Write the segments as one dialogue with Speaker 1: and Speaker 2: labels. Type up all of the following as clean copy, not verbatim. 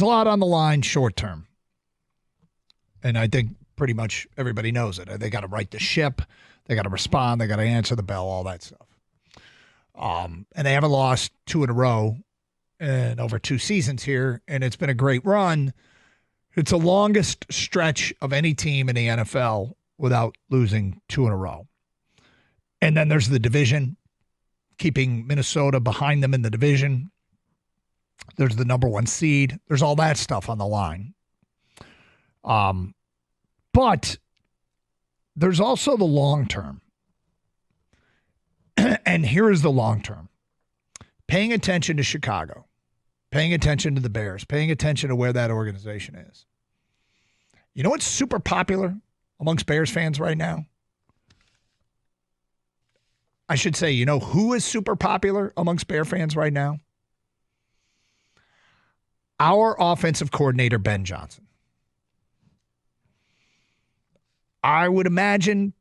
Speaker 1: a lot on the line short term. And I think pretty much everybody knows it. They got to right the ship. They got to respond. They got to answer the bell, all that stuff. And they haven't lost 2 in a row in over 2 seasons here, and it's been a great run. It's the longest stretch of any team in the NFL without losing 2 in a row. And then there's the division, keeping Minnesota behind them in the division. There's the number 1 seed. There's all that stuff on the line. But there's also the long term. And here is the long term. Paying attention to Chicago, paying attention to the Bears, paying attention to where that organization is. You know what's super popular amongst Bears fans right now? I should say, you know who is super popular amongst Bear fans right now? Our offensive coordinator, Ben Johnson. I would imagine,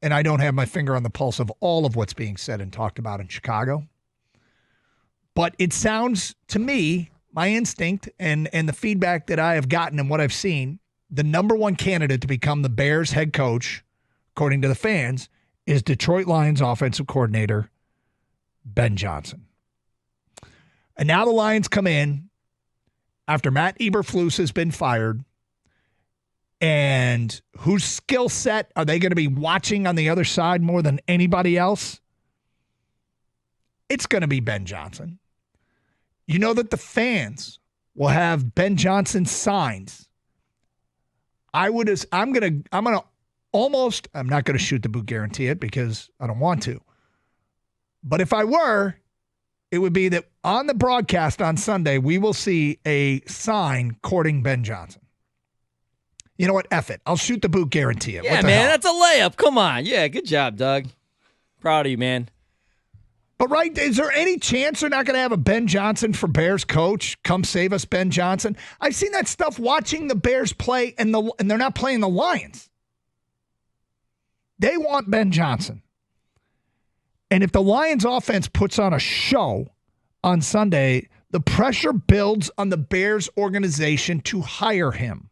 Speaker 1: and I don't have my finger on the pulse of all of what's being said and talked about in Chicago, but it sounds to me, my instinct and the feedback that I have gotten and what I've seen, the number 1 candidate to become the Bears head coach, according to the fans, is Detroit Lions offensive coordinator Ben Johnson. And now the Lions come in after Matt Eberflus has been fired. And whose skill set are they going to be watching on the other side more than anybody else? It's going to be Ben Johnson. You know that the fans will have Ben Johnson signs. I'm not going to shoot the boot, guarantee it, because I don't want to. But if I were, it would be that on the broadcast on Sunday, we will see a sign courting Ben Johnson. You know what? F it. I'll shoot the boot, guarantee it.
Speaker 2: Yeah, man, that's a layup. Come on. Yeah, good job, Doug. Proud of you, man.
Speaker 1: But, right, is there any chance they're not going to have a Ben Johnson for Bears coach? Come save us, Ben Johnson. I've seen that stuff watching the Bears play, and they're not playing the Lions. They want Ben Johnson. And if the Lions offense puts on a show on Sunday, the pressure builds on the Bears organization to hire him.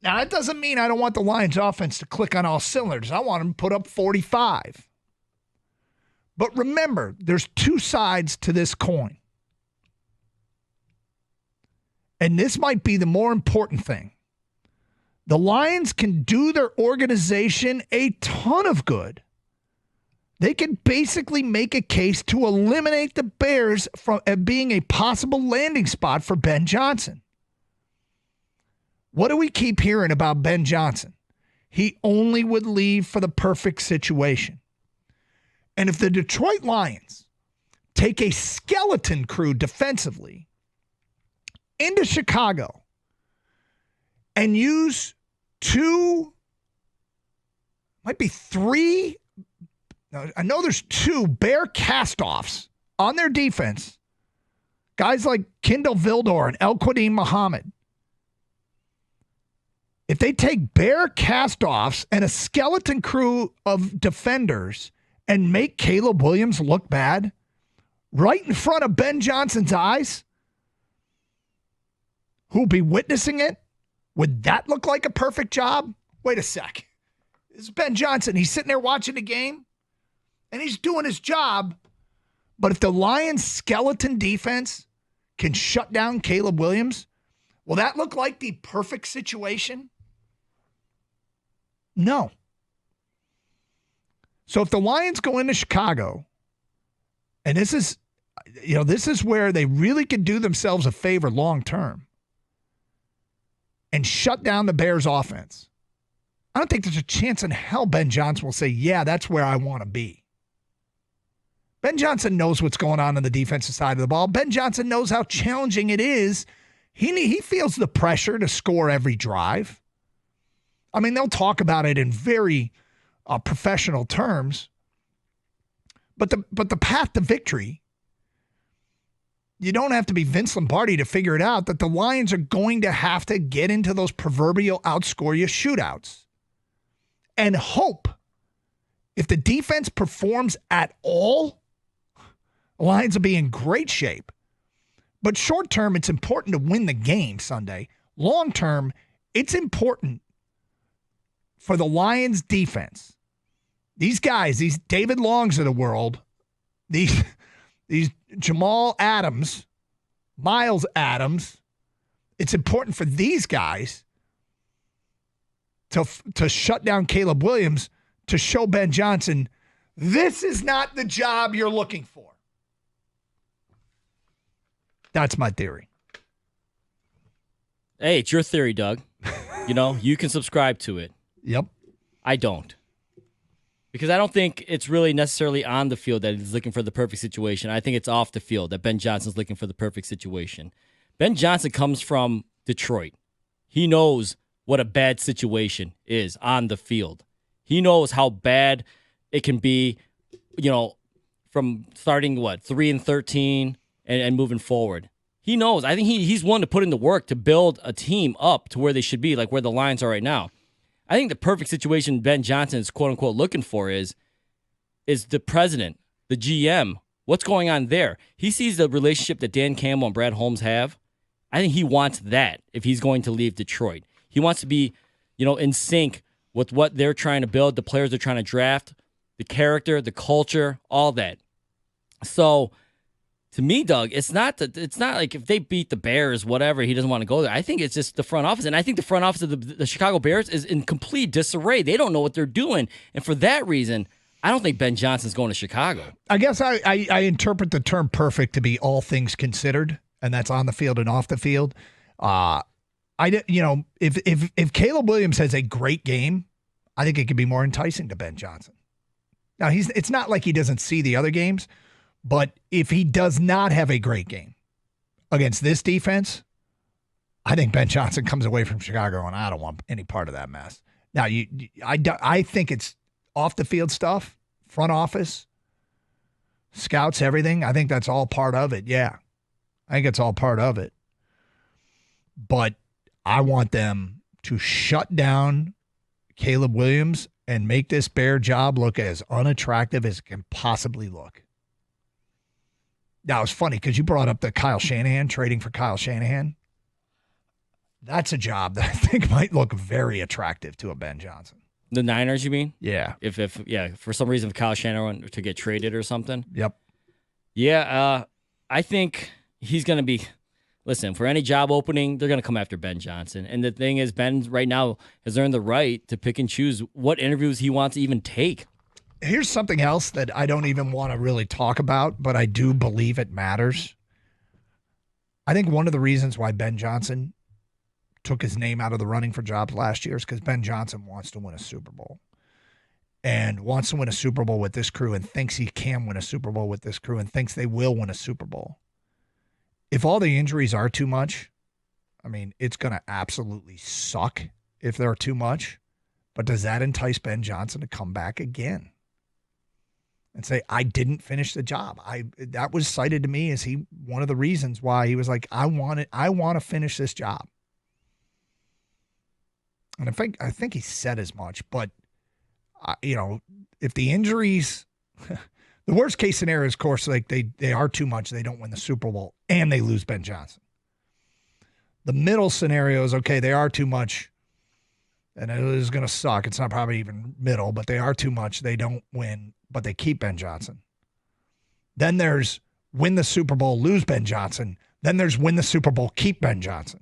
Speaker 1: Now, that doesn't mean I don't want the Lions offense to click on all cylinders. I want them to put up 45. But remember, there's 2 sides to this coin. And this might be the more important thing. The Lions can do their organization a ton of good. They can basically make a case to eliminate the Bears from being a possible landing spot for Ben Johnson. What do we keep hearing about Ben Johnson? He only would leave for the perfect situation. And if the Detroit Lions take a skeleton crew defensively into Chicago and use 2, might be 3, I know there's 2 Bear castoffs on their defense, guys like Kindle Vildor and El Quadim Muhammad. If they take Bear castoffs and a skeleton crew of defenders and make Caleb Williams look bad right in front of Ben Johnson's eyes, who'll be witnessing it, would that look like a perfect job? Wait a sec. This is Ben Johnson. He's sitting there watching the game, and he's doing his job. But if the Lions' skeleton defense can shut down Caleb Williams, will that look like the perfect situation? No. So if the Lions go into Chicago, and this is where they really could do themselves a favor long term and shut down the Bears offense, I don't think there's a chance in hell Ben Johnson will say, yeah, that's where I want to be. Ben Johnson knows what's going on the defensive side of the ball. Ben Johnson knows how challenging it is. He feels the pressure to score every drive. I mean, they'll talk about it in very professional terms. But the path to victory, you don't have to be Vince Lombardi to figure it out that the Lions are going to have to get into those proverbial outscore you shootouts and hope if the defense performs at all, the Lions will be in great shape. But short term, it's important to win the game Sunday. Long term, it's important for the Lions defense. These guys, these David Longs of the world, these Jamal Adams, Miles Adams, it's important for these guys to shut down Caleb Williams, to show Ben Johnson, this is not the job you're looking for. That's my theory.
Speaker 2: Hey, it's your theory, Doug. You can subscribe to it.
Speaker 1: Yep.
Speaker 2: I don't. Because I don't think it's really necessarily on the field that he's looking for the perfect situation. I think it's off the field that Ben Johnson's looking for the perfect situation. Ben Johnson comes from Detroit. He knows what a bad situation is on the field. He knows how bad it can be, from starting, 3-13 and moving forward. He knows. I think he's willing to put in the work to build a team up to where they should be, like where the Lions are right now. I think the perfect situation Ben Johnson is quote-unquote looking for is the president, the GM. What's going on there? He sees the relationship that Dan Campbell and Brad Holmes have. I think he wants that if he's going to leave Detroit. He wants to be, in sync with what they're trying to build, the players they're trying to draft, the character, the culture, all that. So, to me, Doug, it's not like if they beat the Bears, whatever, he doesn't want to go there. I think it's just the front office. And I think the front office of the Chicago Bears is in complete disarray. They don't know what they're doing. And for that reason, I don't think Ben Johnson's going to Chicago.
Speaker 1: I guess I interpret the term perfect to be all things considered, and that's on the field and off the field. If Caleb Williams has a great game, I think it could be more enticing to Ben Johnson. Now, it's not like he doesn't see the other games, but if he does not have a great game against this defense, I think Ben Johnson comes away from Chicago and I don't want any part of that mess. Now, I think it's off the field stuff, front office, scouts, everything. I think that's all part of it. Yeah, I think it's all part of it. But I want them to shut down Caleb Williams and make this Bear job look as unattractive as it can possibly look. Now, it's funny because you brought up the Kyle Shanahan, trading for Kyle Shanahan. That's a job that I think might look very attractive to a Ben Johnson.
Speaker 2: The Niners, you mean?
Speaker 1: Yeah.
Speaker 2: If for some reason if Kyle Shanahan to get traded or something.
Speaker 1: Yep.
Speaker 2: Yeah, I think he's going to be. Listen, for any job opening, they're going to come after Ben Johnson. And the thing is, Ben right now has earned the right to pick and choose what interviews he wants to even take.
Speaker 1: Here's something else that I don't even want to really talk about, but I do believe it matters. I think one of the reasons why Ben Johnson took his name out of the running for jobs last year is because Ben Johnson wants to win a Super Bowl and wants to win a Super Bowl with this crew and thinks he can win a Super Bowl with this crew and thinks they will win a Super Bowl. If all the injuries are too much, I mean, it's going to absolutely suck if they're too much. But does that entice Ben Johnson to come back again and say, I didn't finish the job? That was cited to me as one of the reasons why he was like, I want to finish this job. And I think he said as much. But, if the injuries... The worst case scenario is, of course, like they are too much. They don't win the Super Bowl and they lose Ben Johnson. The middle scenario is, okay, they are too much and it is going to suck. It's not probably even middle, but they are too much. They don't win, but they keep Ben Johnson. Then there's win the Super Bowl, lose Ben Johnson. Then there's win the Super Bowl, keep Ben Johnson.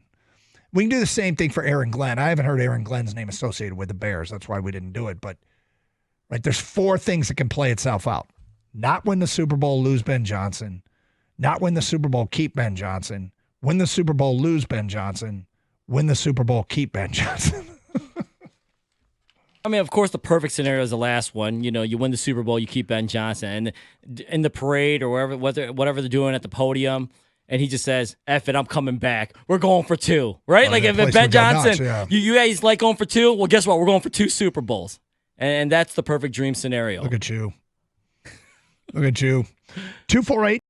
Speaker 1: We can do the same thing for Aaron Glenn. I haven't heard Aaron Glenn's name associated with the Bears. That's why we didn't do it. But right, there's 4 things that can play itself out. Not win the Super Bowl, lose Ben Johnson. Not win the Super Bowl, keep Ben Johnson. Win the Super Bowl, lose Ben Johnson. Win the Super Bowl, keep Ben Johnson.
Speaker 2: I mean, of course, the perfect scenario is the last one. You win the Super Bowl, you keep Ben Johnson. And in the parade or whatever they're doing at the podium, and he just says, F it, I'm coming back. We're going for 2, right? Like if Ben Johnson, nuts, yeah. You guys like going for 2? Well, guess what? We're going for 2 Super Bowls. And that's the perfect dream scenario.
Speaker 1: Look at you. Look at you. 248